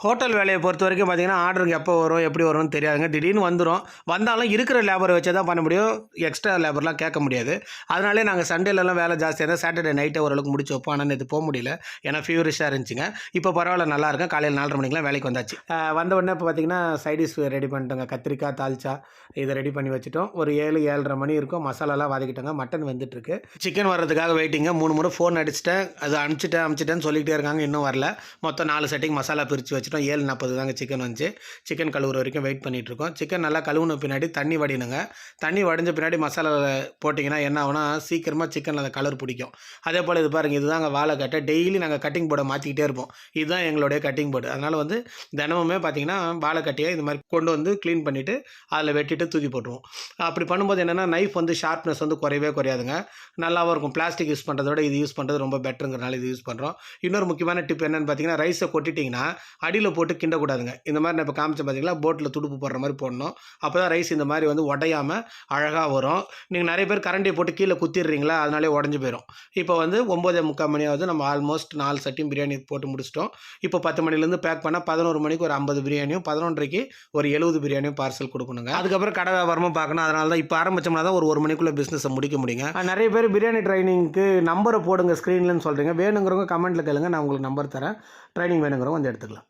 Hotel வேலையை பொறுத்த வரைக்கும் பார்த்தீங்கன்னா, ஆர்டருக்கு எப்போ வரும், எப்படி வரும்னு தெரியாதுங்க. திடீர்னு வந்துரும். வந்தாலும் இருக்கிற லேபர வச்சே தான் பண்ண முடியும். எக்ஸ்ட்ரா லேபர்லாம் கேட்க முடியாது. அதனாலே நாங்க சண்டேலலாம் வேலை ஜாஸ்தியா இருந்தா, சாட்டர்டே நைட்டே ஓரளவுக்கு முடிச்சு வைப்போம். ஆனா நேத்து முடியல. ஏன்னா ஃபீவரிஷா இருந்துச்சுங்க. இப்போ பரவாயில்ல நல்லா இருக்கேன். காலையில 4:30 மணிக்கெல்லாம் வேலைக்கு வந்தாச்சு. வந்த உடனே இப்போ பார்த்தீங்கன்னா, சைட் டிஷ் ரெடி பண்ணிட்டோங்க. கத்திரிக்காய் தால்ச்சா இதை ரெடி பண்ணி வச்சுட்டோம். ஒரு 7, 7:30 மணி இருக்கும். மசாலாலாம் வதக்கிட்டோங்க. மட்டன் வெந்துட்டுருக்கு. சிக்கன் வர்றதுக்காக வெயிட்டிங்க. 3 முறை ஃபோன் அடிச்சுட்டேன். அது அனுப்பிச்சிட்டேன்னு சொல்லிக்கிட்டே இருக்காங்க. இன்னும் வரல. மொத்தம் 4 செட்டிங் மசாலா பிரித்து வச்சுட்டோம். 7:40 தாங்க சிக்கன் வந்துச்சு. சிக்கன் கழுவுற வரைக்கும் வெயிட் பண்ணிகிட்ருக்கோம். சிக்கன் நல்லா கழுவுன பின்னாடி தண்ணி வடினுங்க. தண்ணி வடிஞ்ச பின்னாடி மசாலா போட்டிங்கன்னா என்ன ஆகுனா சீக்கிரமாக சிக்கனில் அந்த கலர் பிடிக்கும். அதே போல் இது பாருங்கள், இதுதாங்க வாழைக்கட்டை. டெய்லி நாங்கள் கட்டிங் போர்டை மாற்றிக்கிட்டே இருப்போம். இதுதான் எங்களுடைய கட்டிங் போர்டு. அதனால் வந்து தினமுமே பார்த்திங்கன்னா வாழைக்கட்டையை இது மாதிரி கொண்டு வந்து க்ளீன் பண்ணிவிட்டு அதில் வெட்டிட்டு தூக்கி போட்டுருவோம். அப்படி பண்ணும்போது என்னென்னா நைஃப் வந்து ஷார்ப்னஸ் வந்து குறையவே குறையாதுங்க. நல்லாவும் இருக்கும். பிளாஸ்டிக் யூஸ் பண்ணுறத விட இது யூஸ் பண்ணுறது ரொம்ப பெட்டருங்கிறனால இது யூஸ் பண்ணுறோம். இன்னொரு முக்கியமான டிப் என்னென்னு பார்த்தீங்கன்னா, ரைஸை கொட்டிட்டிங்கன்னா அடியில் போட்டு கிண்டக்கூடாதுங்க. இந்த மாதிரி நான் இப்போ காமிச்சேன் பார்த்தீங்களா, போட்டில் துடுப்பு போடுற மாதிரி போடணும். அப்போ தான் ரைஸ் இந்த மாதிரி வந்து உடையாமல் அழகாக வரும். நீங்கள் நிறைய பேர் கரண்டியை போட்டு கீழே குத்திடுறீங்களா, அதனாலே உடஞ்சி போயிடும். இப்போ வந்து 9:45 மணி ஆகுது. நம்ம ஆல்மோஸ்ட் 4 சட்டியும் பிரியாணி போட்டு முடிச்சிட்டோம். இப்போ 10 மணிலேருந்து பேக் பண்ணால் 11 மணிக்கு ஒரு 50 பிரியாணியும், 11:30க்கு ஒரு 70 பிரியாணியும் பார்சல் கொடுக்கணுங்க. அதுக்கப்புறம் கடை வியாபாரமும் பார்க்கணும். அதனால தான் இப்போ ஆரம்பிச்சோம்னா தான் ஒரு 1 மணிக்குள்ளே பிஸ்னஸை முடிக்க முடியுங்க. நிறைய பேர் பிரியாணி ட்ரைனிங்க்கு நம்பரை போடுங்க ஸ்க்ரீன்லன்னு சொல்கிறீங்க. வேணுங்கிறவங்க கமெண்ட்டில் கேளுங்க, நான் உங்களுக்கு நம்பர் தரேன். ட்ரைனிங் வேணுங்கிறவங்க வந்து எடுத்துக்கலாம்.